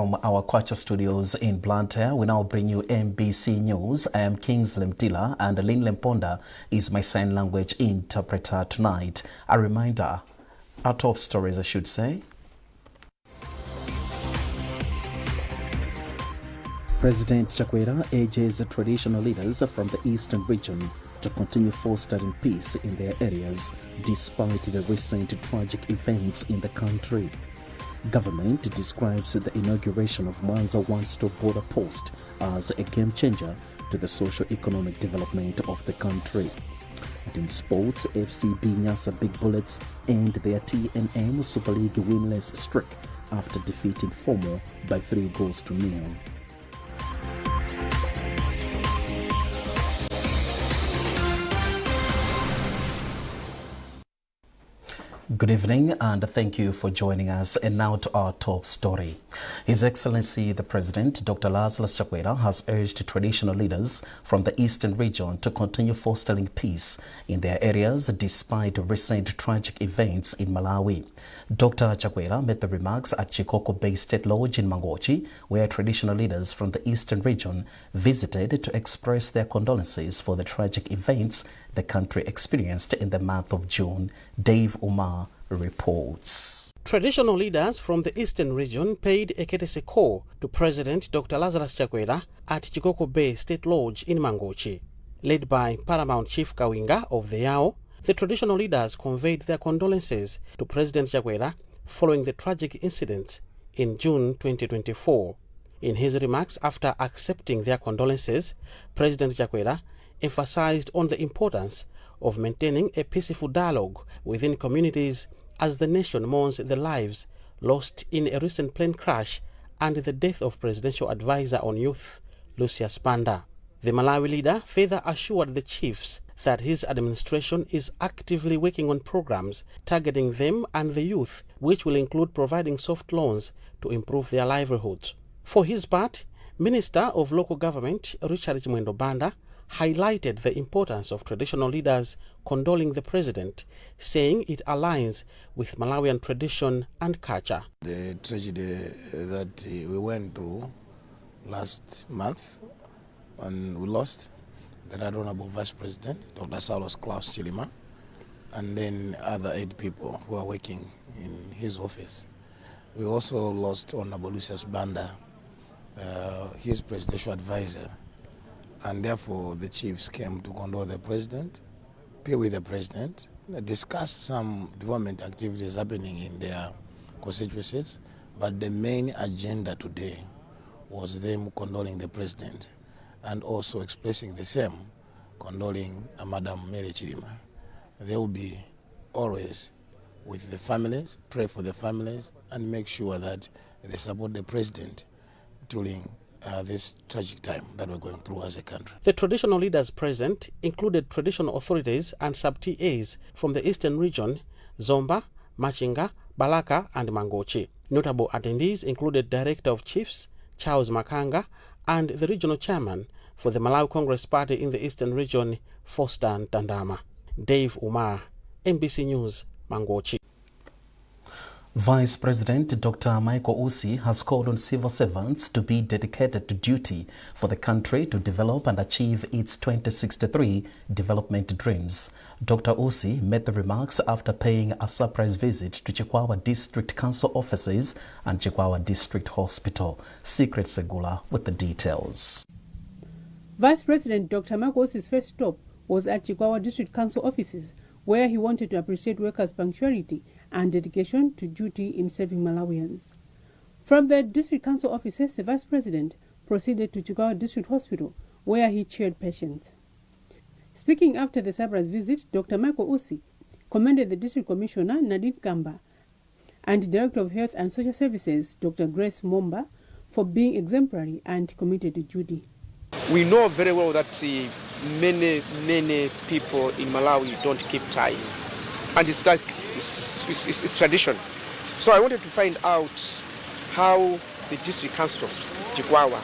From our Kwacha studios in Blantyre, we now bring you MBC News. I am Kingsley Mtila and Lynn Lemponda is my sign language interpreter tonight. A reminder, our top stories I should say. President Chakwera urges traditional leaders from the eastern region to continue fostering peace in their areas despite the recent tragic events in the country. Government describes the inauguration of Mwanza one-stop border post as a game changer to the socio-economic development of the country. And in sports, FCB Nyasa Big Bullets end their TNM Super League winless streak after defeating Fomo by 3-0. Good evening and thank you for joining us. And now to our top story. His Excellency the President, Dr. Lazarus Chakwera, has urged traditional leaders from the eastern region to continue fostering peace in their areas despite recent tragic events in Malawi. Dr. Chakwera made the remarks at Chikoko Bay State Lodge in Mangochi, where traditional leaders from the eastern region visited to express their condolences for the tragic events the country experienced in the month of June. Dave Umar reports. Traditional leaders from the eastern region paid a courtesy call to President Dr. Lazarus Chakwera at Chikoko Bay State Lodge in Mangochi. Led by Paramount Chief Kawinga of the Yao, the traditional leaders conveyed their condolences to President Chakwera following the tragic incident in June 2024. In his remarks after accepting their condolences, President Chakwera emphasized on the importance of maintaining a peaceful dialogue within communities as the nation mourns the lives lost in a recent plane crash and the death of Presidential Advisor on Youth, Lucius Panda. The Malawi leader further assured the chiefs that his administration is actively working on programs targeting them and the youth, which will include providing soft loans to improve their livelihoods. For his part, Minister of Local Government Richard Mwendo Banda highlighted the importance of traditional leaders condoling the president, saying it aligns with Malawian tradition and culture. The tragedy that we went through last month, and we lost the Right Honorable Vice President, Dr. Saulos Klaus Chilima, and then other 8 people who are working in his office. We also lost Honorable Lucius Banda, his presidential advisor, and therefore the chiefs came to condole the president, appear with the president, discuss some development activities happening in their constituencies, but the main agenda today was them condoling the president and also expressing the same, condoling Madam Mary Chilima. They will be always with the families, pray for the families, and make sure that they support the president during this tragic time that we're going through as a country. The traditional leaders present included traditional authorities and sub-TAs from the eastern region, Zomba, Machinga, Balaka, and Mangochi. Notable attendees included Director of Chiefs, Charles Makanga, and the regional chairman for the Malawi Congress Party in the eastern region, Foster Tandama. Dave Umar, MBC News, Mangochi. Vice President Dr. Michael Usi has called on civil servants to be dedicated to duty for the country to develop and achieve its 2063 development dreams. Dr. Usi made the remarks after paying a surprise visit to Chikwawa District Council offices and Chikwawa District Hospital. Secret Segula with the details. Vice President Dr. Michael Usi's first stop was at Chikwawa District Council offices, where he wanted to appreciate workers' punctuality and dedication to duty in serving Malawians. From the District Council offices, the Vice President proceeded to Chikwawa District Hospital, where he cheered patients. Speaking after the surprise visit, Dr. Michael Usi commended the District Commissioner, Nadine Kamba, and Director of Health and Social Services, Dr. Grace Momba, for being exemplary and committed to duty. We know very well that many people in Malawi don't keep time. And it's like, it's tradition. So I wanted to find out how the district council, Chikwawa,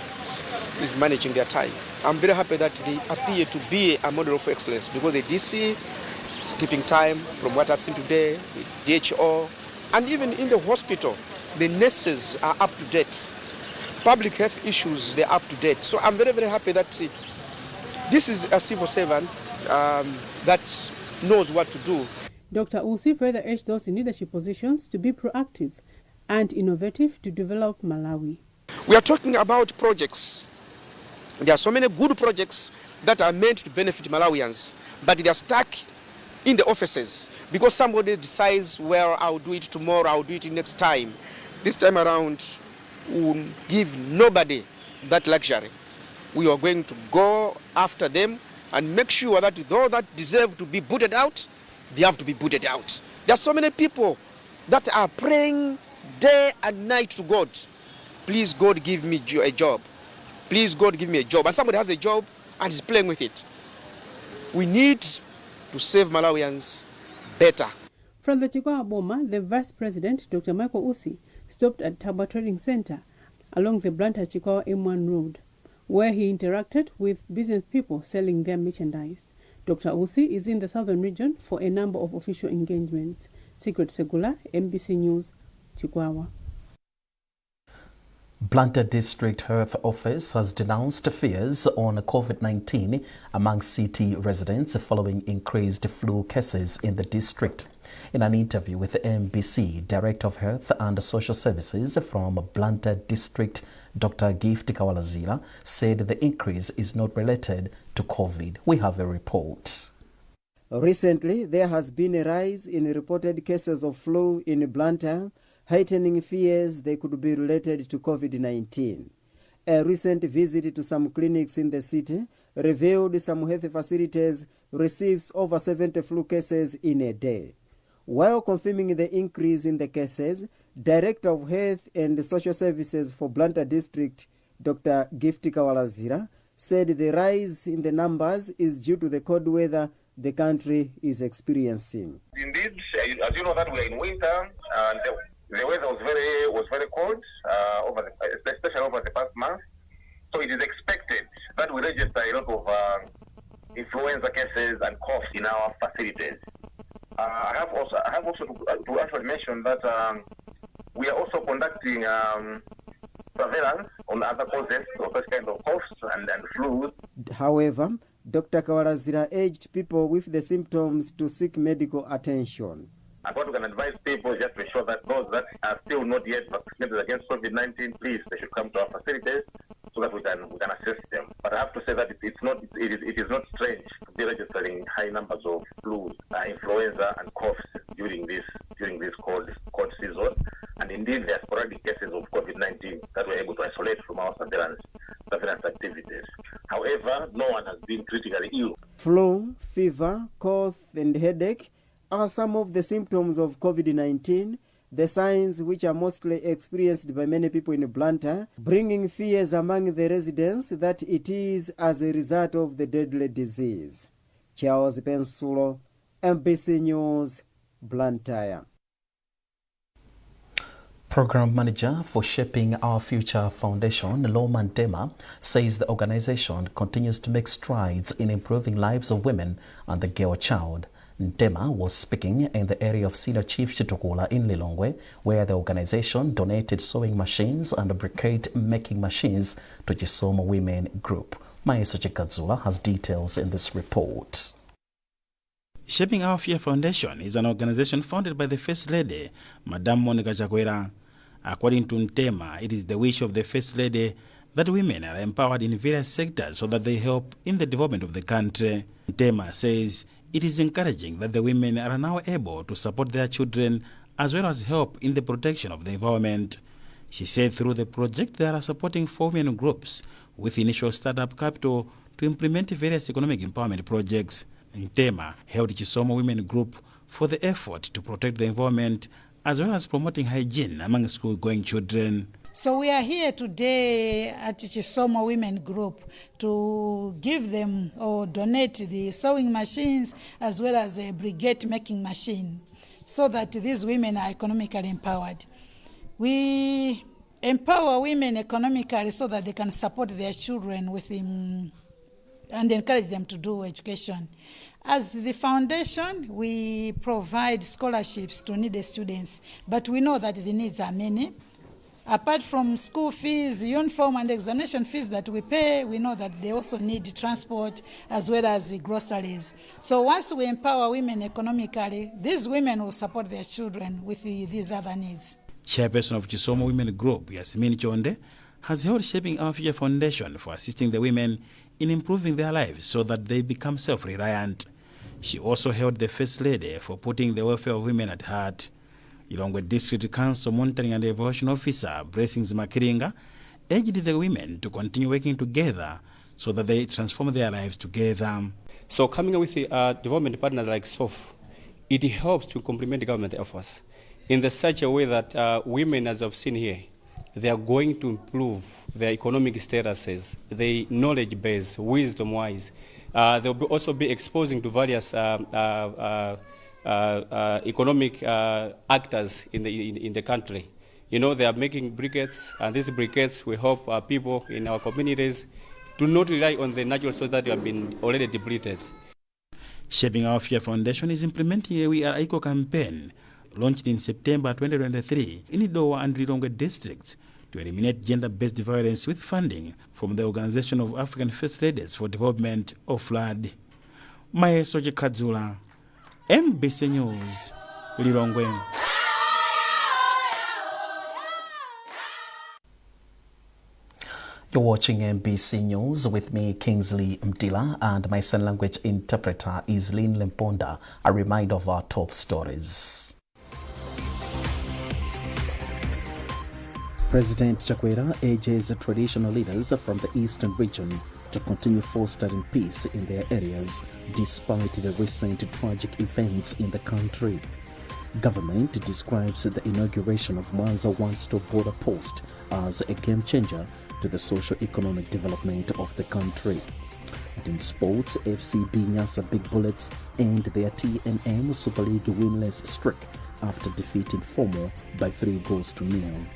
is managing their time. I'm very happy that they appear to be a model of excellence because the DC is keeping time from what I've seen today, the DHO, and even in the hospital, the nurses are up to date. public health issues, they're up to date. So I'm very, very happy that this is a civil servant that knows what to do. Dr. Usi further urged those in leadership positions to be proactive and innovative to develop Malawi. We are talking about projects. There are so many good projects that are meant to benefit Malawians, but they are stuck in the offices because somebody decides, well, I'll do it tomorrow, I'll do it next time. This time around, we'll give nobody that luxury. We are going to go after them and make sure that those that deserve to be booted out, they have to be booted out. There are so many people that are praying day and night to God. Please, God, give me a job. Please, God, give me a job. And somebody has a job and is playing with it. We need to save Malawians better. From the Chikwawa Boma, the Vice President, Dr. Michael Usi, stopped at Taba Trading Center along the Blantyre-Chikwawa M1 road, where he interacted with business people selling their merchandise. Dr. Usi is in the southern region for a number of official engagements. Secret Segula, MBC News, Chikwawa. Blantyre District Health Office has denounced fears on COVID-19 among city residents following increased flu cases in the district. In an interview with MBC, Director of Health and Social Services from Blantyre District, Dr. Gift Kawalazila, said the increase is not related to COVID. We have a report. Recently, there has been a rise in reported cases of flu in Blantyre, heightening fears they could be related to COVID-19. A recent visit to some clinics in the city revealed some health facilities receives over 70 flu cases in a day. While confirming the increase in the cases, Director of Health and Social Services for Blantyre District, Dr. Gifty Kawalazira, said the rise in the numbers is due to the cold weather the country is experiencing. Indeed, as you know that we are in winter, and the weather was very cold, especially over the past month. So it is expected that we register a lot of influenza cases and coughs in our facilities. I have also to actually mention that we are also conducting surveillance on other causes of such kind of coughs and flus. However, Dr. Kawalazira urged people with the symptoms to seek medical attention. And what we can advise people just to ensure that those that are still not yet vaccinated against COVID-19, please, they should come to our facilities so that we can assist them. But I have to say that it is not strange to be registering high numbers of flu, influenza, and coughs during this cold season. And indeed, there are sporadic cases of COVID-19 that we're able to isolate from our surveillance activities. However, no one has been critically ill. Flu, fever, cough, and headache are some of the symptoms of COVID-19, the signs which are mostly experienced by many people in Blantyre, bringing fears among the residents that it is as a result of the deadly disease. Charles Pensulo, MBC News, Blantyre. Program Manager for Shaping Our Future Foundation, Loma Ndema, says the organization continues to make strides in improving lives of women and the girl child. Ndema was speaking in the area of Senior Chief Chitokula in Lilongwe, where the organization donated sewing machines and briquette-making machines to Chisomo Women Group. Maeso Chikadzula has details in this report. Shaping Our Future Foundation is an organization founded by the First Lady, Madame Monica Chakwera. According to Ndema, it is the wish of the First Lady that women are empowered in various sectors so that they help in the development of the country. Ndema says it is encouraging that the women are now able to support their children as well as help in the protection of the environment. She said through the project they are supporting 4 women groups with initial startup capital to implement various economic empowerment projects. Ndema held Chisomo Women Group for the effort to protect the environment as well as promoting hygiene among school-going children. So we are here today at Chisomo Women Group to give them or donate the sewing machines as well as a briquette making machine so that these women are economically empowered. We empower women economically so that they can support their children with them and encourage them to do education. As the foundation, we provide scholarships to needy students, but we know that the needs are many. Apart from school fees, uniform and examination fees that we pay, we know that they also need transport as well as groceries. So once we empower women economically, these women will support their children with these other needs. Chairperson of Chisomo Women Group, Yasmin Chonde, has held Shaping Our Future Foundation for assisting the women in improving their lives so that they become self-reliant. She also held the First Lady for putting the welfare of women at heart. Ilongwe District Council Monitoring and Evaluation Officer Blessings Makiringa urged the women to continue working together so that they transform their lives together. So coming up with development partners like SOF, it helps to complement the government efforts in such a way that women, as I've seen here, they are going to improve their economic statuses, their knowledge base, wisdom-wise. They'll also be exposing to various economic actors in the country. You know, they are making briquettes, and these briquettes will help people in our communities to not rely on the natural resources that have been already depleted. Shaping Our Future Foundation is implementing a We Are Equal campaign launched in September 2023 in Idowa and Lilongwe districts to eliminate gender-based violence with funding from the Organization of African First Ladies for Development of FLAD. Maesoje Kadzula, MBC News, Lilongwe. You're watching MBC News with me, Kingsley Mtila, and my sign language interpreter is Lynn Lemponda. A reminder of our top stories. President Chakwera urges traditional leaders from the eastern region to continue fostering peace in their areas despite the recent tragic events in the country. Government describes the inauguration of Mwanza one-stop border post as a game changer to the socio-economic development of the country. And in sports, FC Nyasa Big Bullets end their TNM Super League winless streak after defeating Fomo by 3-0.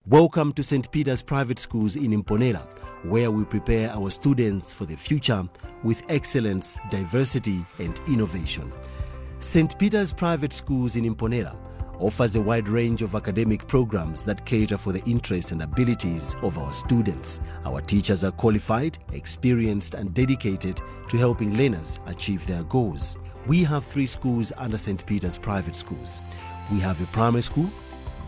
Welcome to St. Peter's Private Schools in Imponela, where we prepare our students for the future with excellence, diversity, and innovation. St. Peter's Private Schools in Imponela offers a wide range of academic programs that cater for the interests and abilities of our students. Our teachers are qualified, experienced, and dedicated to helping learners achieve their goals. We have 3 schools under St. Peter's Private Schools. We have a primary school,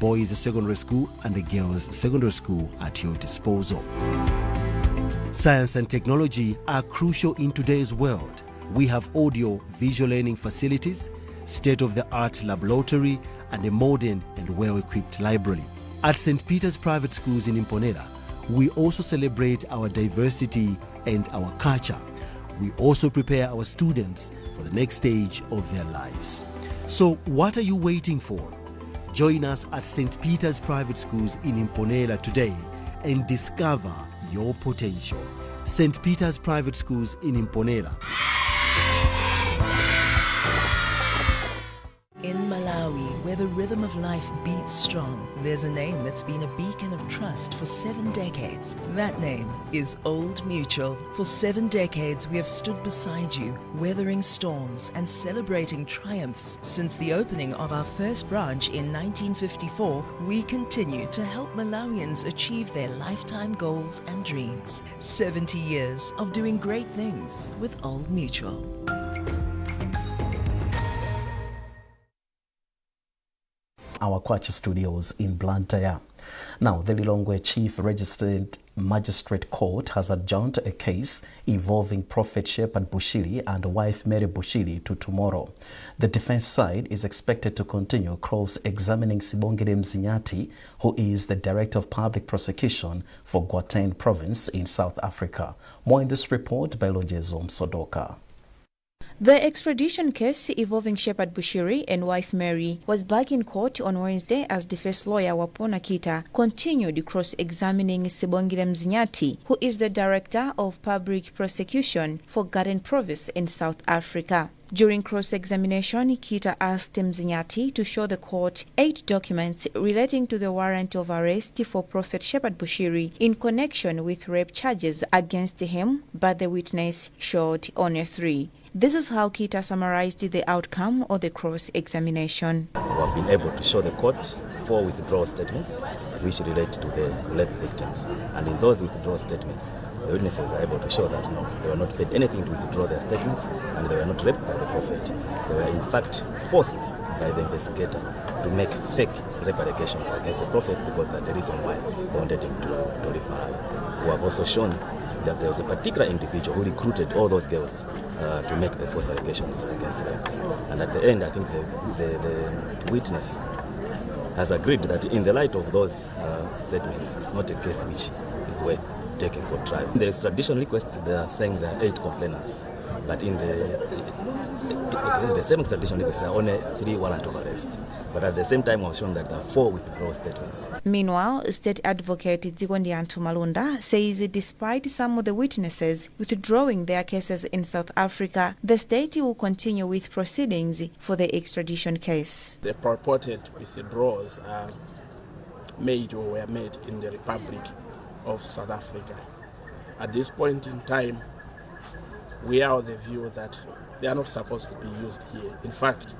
boys' secondary school, and a girls' secondary school at your disposal. Science and technology are crucial in today's world. We have audio visual learning facilities, state-of-the-art laboratory, and a modern and well-equipped library. At St. Peter's Private Schools in Imponela, we also celebrate our diversity and our culture. We also prepare our students for the next stage of their lives. So what are you waiting for? Join us at St. Peter's Private Schools in Imponela today and discover your potential. St. Peter's Private Schools in Imponela. In Malawi, where the rhythm of life beats strong, there's a name that's been a beacon of trust for 7 decades. That name is Old Mutual. For 7 decades, we have stood beside you, weathering storms and celebrating triumphs. Since the opening of our first branch in 1954, we continue to help Malawians achieve their lifetime goals and dreams. 70 years of doing great things with Old Mutual. Our Kwacha studios in Blantyre. Now, the Lilongwe Chief Registered Magistrate Court has adjourned a case involving Prophet Shepherd Bushiri and wife Mary Bushiri to tomorrow. The defense side is expected to continue cross-examining Sibongile Mzinyati, who is the Director of Public Prosecution for Gauteng Province in South Africa. More in this report by Lonjezo Msodoka. The extradition case involving Shepherd Bushiri and wife Mary was back in court on Wednesday as defense lawyer Wapona Kita continued cross-examining Sibongile Mzinyati, who is the Director of Public Prosecution for Gauteng Province in South Africa. During cross-examination, Kita asked Mzinyati to show the court 8 documents relating to the warrant of arrest for Prophet Shepherd Bushiri in connection with rape charges against him, but the witness showed only 3. This is how Kita summarized the outcome of the cross-examination. We have been able to show the court 4 withdrawal statements which relate to the rape victims. And in those withdrawal statements, the witnesses are able to show that no, they were not paid anything to withdraw their statements and they were not raped by the prophet. They were in fact forced by the investigator to make fake rape allegations against the prophet because that's the reason why they wanted him to leave Malawi. We have also shown that there was a particular individual who recruited all those girls to make the false allegations against them. And at the end, I think the witness has agreed that in the light of those statements, it's not a case which is worth taking for trial. In the extradition request, they are saying there are 8 complainants, but in the same extradition request, there are only 3 warrant of arrest. But at the same time, I was shown that there are 4 withdrawal statements. Meanwhile, State Advocate Zigondyantu Malunda says despite some of the witnesses withdrawing their cases in South Africa, the state will continue with proceedings for the extradition case. The purported withdrawals are made or were made in the Republic of South Africa. At this point in time, we are of the view that they are not supposed to be used here. In fact,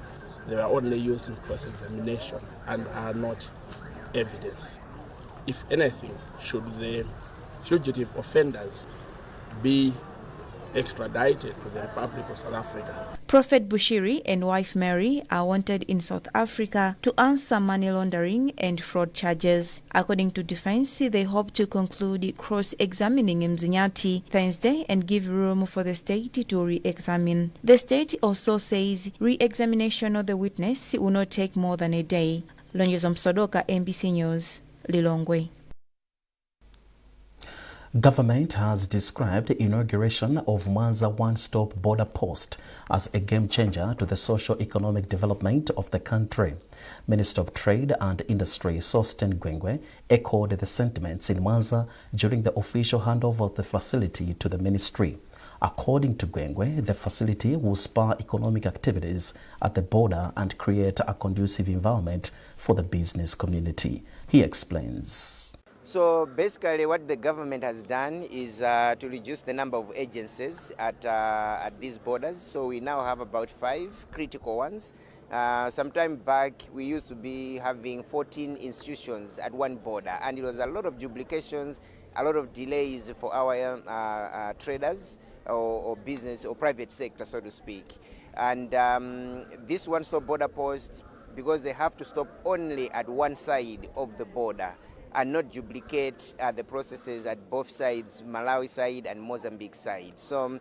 they are only used in cross-examination and are not evidence. If anything, should the fugitive offenders be extradited to the Republic of South Africa. Prophet Bushiri and wife Mary are wanted in South Africa to answer money laundering and fraud charges. According to defense, they hope to conclude cross-examining Mzinyati Thursday and give room for the state to re-examine. The state also says re-examination of the witness will not take more than a day. Lonyezo Msodoka, MBC News, Lilongwe. Government has described the inauguration of Mwanza One-Stop Border Post as a game changer to the socio-economic development of the country. Minister of Trade and Industry Sosten Gwengwe echoed the sentiments in Mwanza during the official handover of the facility to the ministry. According to Gwengwe, the facility will spur economic activities at the border and create a conducive environment for the business community. He explains. So basically what the government has done is to reduce the number of agencies at these borders. So we now have about 5 critical ones. Sometime back we used to be having 14 institutions at one border, and it was a lot of duplications, a lot of delays for our traders or business or private sector, so to speak. And this one-stop border post, because they have to stop only at one side of the border and not duplicate the processes at both sides, Malawi side and Mozambique side. So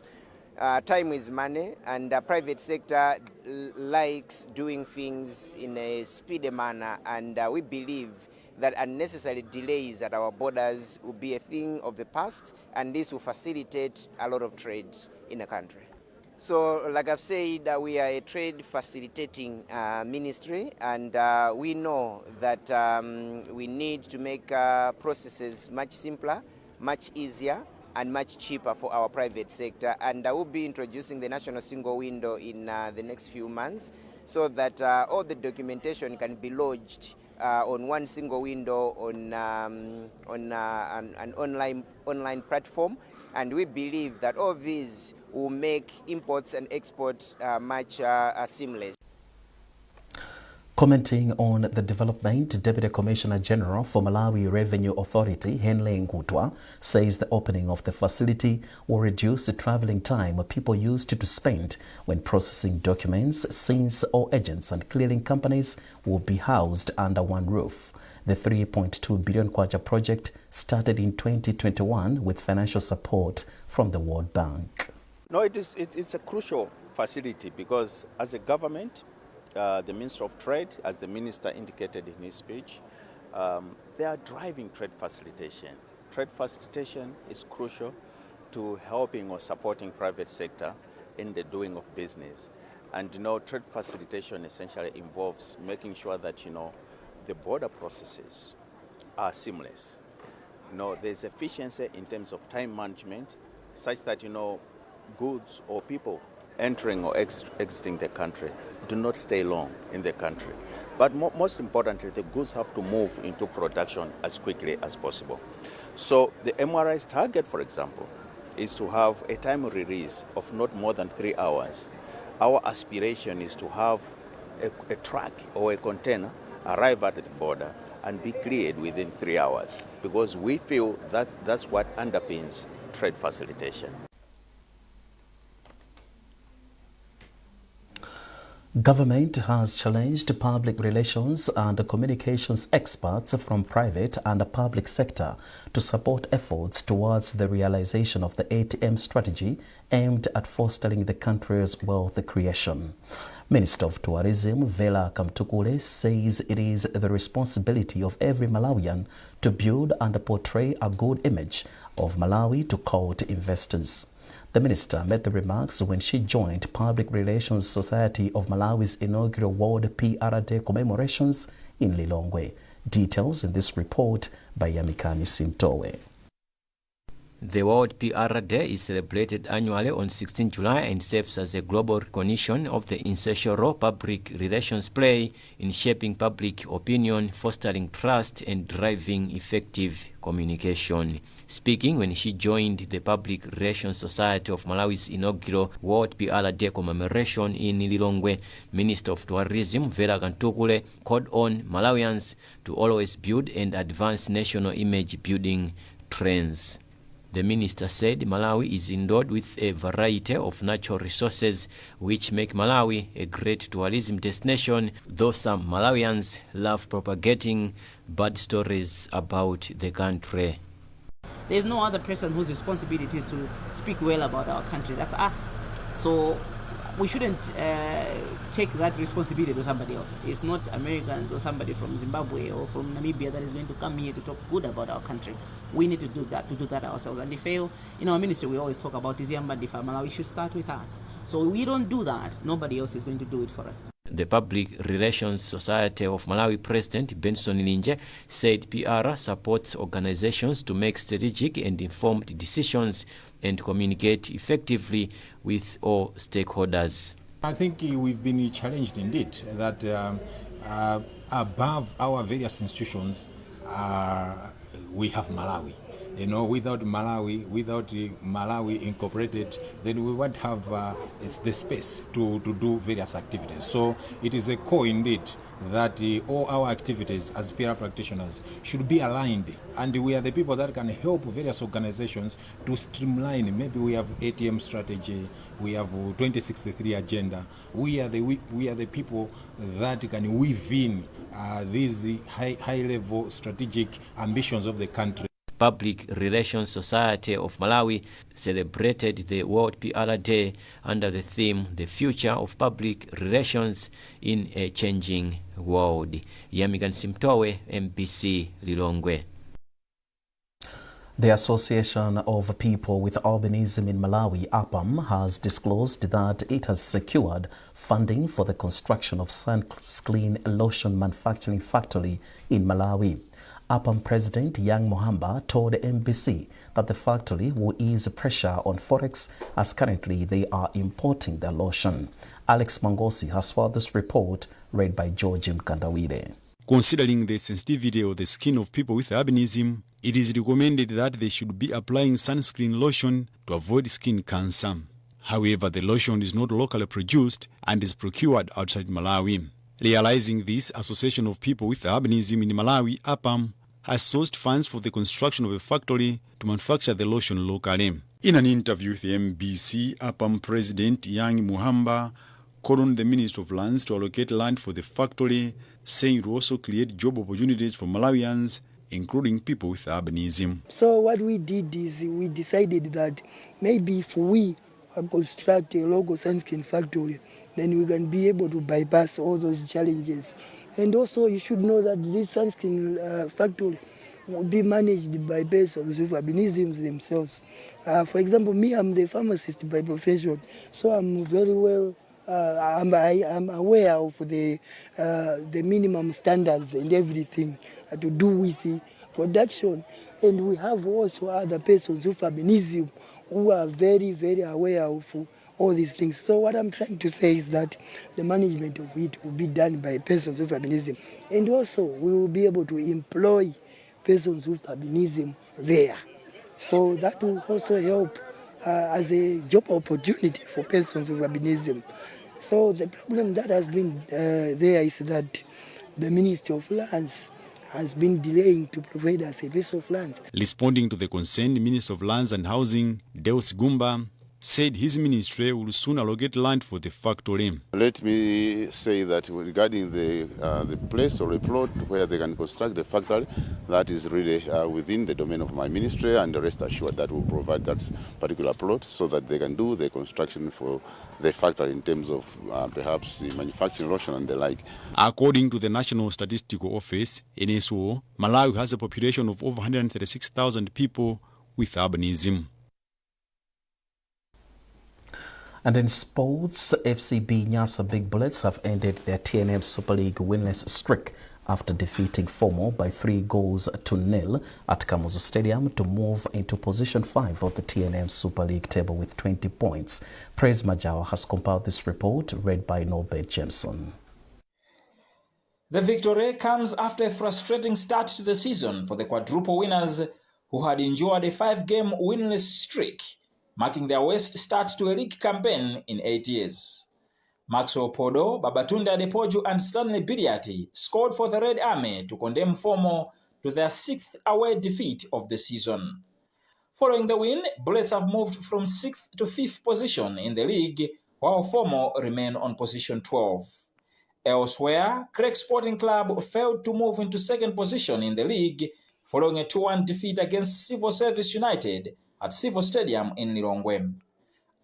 time is money, and the private sector likes doing things in a speedy manner, and we believe that unnecessary delays at our borders will be a thing of the past, and this will facilitate a lot of trade in the country. So, like I've said, we are a trade facilitating ministry, and we know that we need to make processes much simpler, much easier, and much cheaper for our private sector. And I will be introducing the national single window in the next few months, so that all the documentation can be lodged on one single window on an online platform. And we believe that all these will make imports and exports much seamless. Commenting on the development, Deputy Commissioner General for Malawi Revenue Authority, Henley Ngutwa, says the opening of the facility will reduce the traveling time people used to spend when processing documents, since all agents and clearing companies will be housed under one roof. The 3.2 billion kwacha project started in 2021 with financial support from the World Bank. No, it's a crucial facility because as a government, the Minister of Trade, as the Minister indicated in his speech, they are driving trade facilitation. Trade facilitation is crucial to helping or supporting private sector in the doing of business. And trade facilitation essentially involves making sure that the border processes are seamless. There's efficiency in terms of time management, such that goods or people entering or exiting the country do not stay long in the country. But most importantly, the goods have to move into production as quickly as possible. So the MRI's target, for example, is to have a time release of not more than 3 hours. Our aspiration is to have a truck or a container arrive at the border and be cleared within 3 hours, because we feel that that's what underpins trade facilitation. Government has challenged public relations and communications experts from private and public sector to support efforts towards the realization of the ATM strategy aimed at fostering the country's wealth creation. Minister of Tourism Vela Kamtukule says it is the responsibility of every Malawian to build and portray a good image of Malawi to court investors. The minister made the remarks when she joined Public Relations Society of Malawi's inaugural World PR Day commemorations in Lilongwe. Details in this report by Yamikani Simtowe. The World PR Day is celebrated annually on 16 July and serves as a global recognition of the essential role public relations play in shaping public opinion, fostering trust, and driving effective communication. Speaking when she joined the Public Relations Society of Malawi's inaugural World PR Day commemoration in Lilongwe, Minister of Tourism Vela Kamtukule called on Malawians to always build and advance national image building trends. The minister said Malawi is endowed with a variety of natural resources which make Malawi a great tourism destination, though some Malawians love propagating bad stories about the country. There's no other person whose responsibility is to speak well about our country. That's us. So we shouldn't take that responsibility to somebody else. It's not Americans or somebody from Zimbabwe or from Namibia that is going to come here to talk good about our country. We need to do that ourselves. And if fail, in our ministry, we always talk about Iziamba Difa. Malawi should start with us. So we don't do that, nobody else is going to do it for us. The Public Relations Society of Malawi President Benson Linje said PR supports organizations to make strategic and informed decisions and communicate effectively with all stakeholders. I think we've been challenged indeed that above our various institutions we have Malawi. You know, without Malawi incorporated, then we won't have the space to do various activities. So it is a core indeed that all our activities as PR practitioners should be aligned, and we are the people that can help various organizations to streamline. Maybe we have ATM strategy, we have 2063 agenda. We are the people that can weave in these high level strategic ambitions of the country. Public Relations Society of Malawi celebrated the World PR Day under the theme The Future of Public Relations in a Changing World. Yamigan Simtowe, MBC Lilongwe. The Association of People with Albinism in Malawi, APAM, has disclosed that it has secured funding for the construction of sunscreen lotion manufacturing factory in Malawi. APAM President Yang Mohamba told MBC that the factory will ease pressure on Forex as currently they are importing their lotion. Alex Mangosi has filed this report, read by George Mkandawire. Considering the sensitivity of the skin of people with albinism, it is recommended that they should be applying sunscreen lotion to avoid skin cancer. However, the lotion is not locally produced and is procured outside Malawi. Realizing this, Association of People with Albinism in Malawi, APAM, has sourced funds for the construction of a factory to manufacture the lotion locally. In an interview with the MBC, APAM President Yang Muhamba called on the Ministry of Lands to allocate land for the factory, saying it will also create job opportunities for Malawians, including people with albinism. So what we did is we decided that maybe if we construct a local sunscreen factory, then we can be able to bypass all those challenges. And also you should know that this sunscreen factory will be managed by persons with albinism themselves. For example, me, I'm the pharmacist by profession, so I'm very well, I'm aware of the minimum standards and everything to do with the production. And we have also other persons with albinism who are very, very aware of all these things. So what I'm trying to say is that the management of it will be done by persons with albinism. And also we will be able to employ persons with albinism there. So that will also help as a job opportunity for persons with albinism. So the problem that has been there is that the Ministry of Lands has been delaying to provide us a piece of land. Responding to the concern, Minister of Lands and Housing, Deus Gumba, said his ministry will soon allocate land for the factory. Let me say that regarding the place or a plot where they can construct the factory, that is really within the domain of my ministry, and rest assured that we'll provide that particular plot so that they can do the construction for the factory in terms of perhaps the manufacturing lotion and the like. According to the National Statistical Office, NSO, Malawi has a population of over 136,000 people with albinism. And in sports, FCB Nyasa Big Bullets have ended their TNM Super League winless streak after defeating Fomo by 3-0 at Kamuzu Stadium to move into position 5 of the TNM Super League table with 20 points. Praise Majawa has compiled this report, read by Norbert Jameson. The victory comes after a frustrating start to the season for the quadruple winners, who had endured a 5-game winless streak, marking their worst start to a league campaign in 8 years. Maxwell Podo, Babatunde Adepoju and Stanley Biriati scored for the Red Army to condemn Fomo to their 6th away defeat of the season. Following the win, Bullets have moved from 6th to 5th position in the league, while Fomo remain on position 12. Elsewhere, Craig Sporting Club failed to move into 2nd position in the league following a 2-1 defeat against Civil Service United at Civil Stadium in Lilongwe.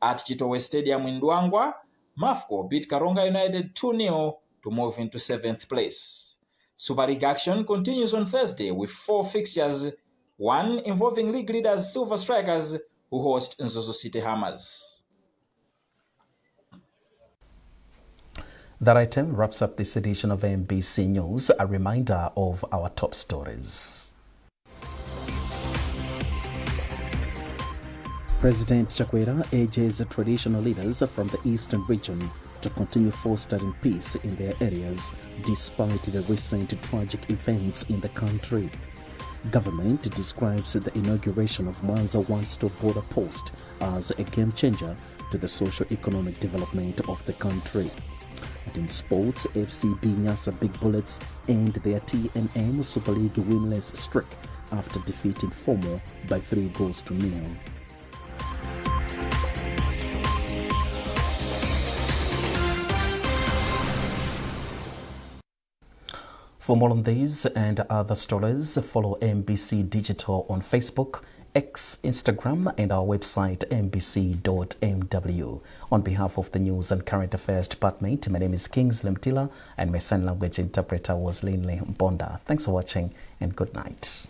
At Chitowe Stadium in Duangwa, Mafco beat Karonga United 2-0 to move into 7th place. Super League action continues on Thursday with 4 fixtures, one involving league leaders Silver Strikers, who host Nzozo City Hammers. That item wraps up this edition of MBC News. A reminder of our top stories. President Chakwera urges traditional leaders from the Eastern region to continue fostering peace in their areas despite the recent tragic events in the country. Government describes the inauguration of Mwanza one-stop border post as a game changer to the socio-economic development of the country. And in sports, FCB Nyasa Big Bullets end their TNM Super League winless streak after defeating Fomo by 3-0. For more on these and other stories, follow MBC Digital on Facebook, X, Instagram, and our website mbc.mw. On behalf of the News and Current Affairs Department, my name is Kingsley Mtila, and my sign language interpreter was Linley Mbonda. Thanks for watching, and good night.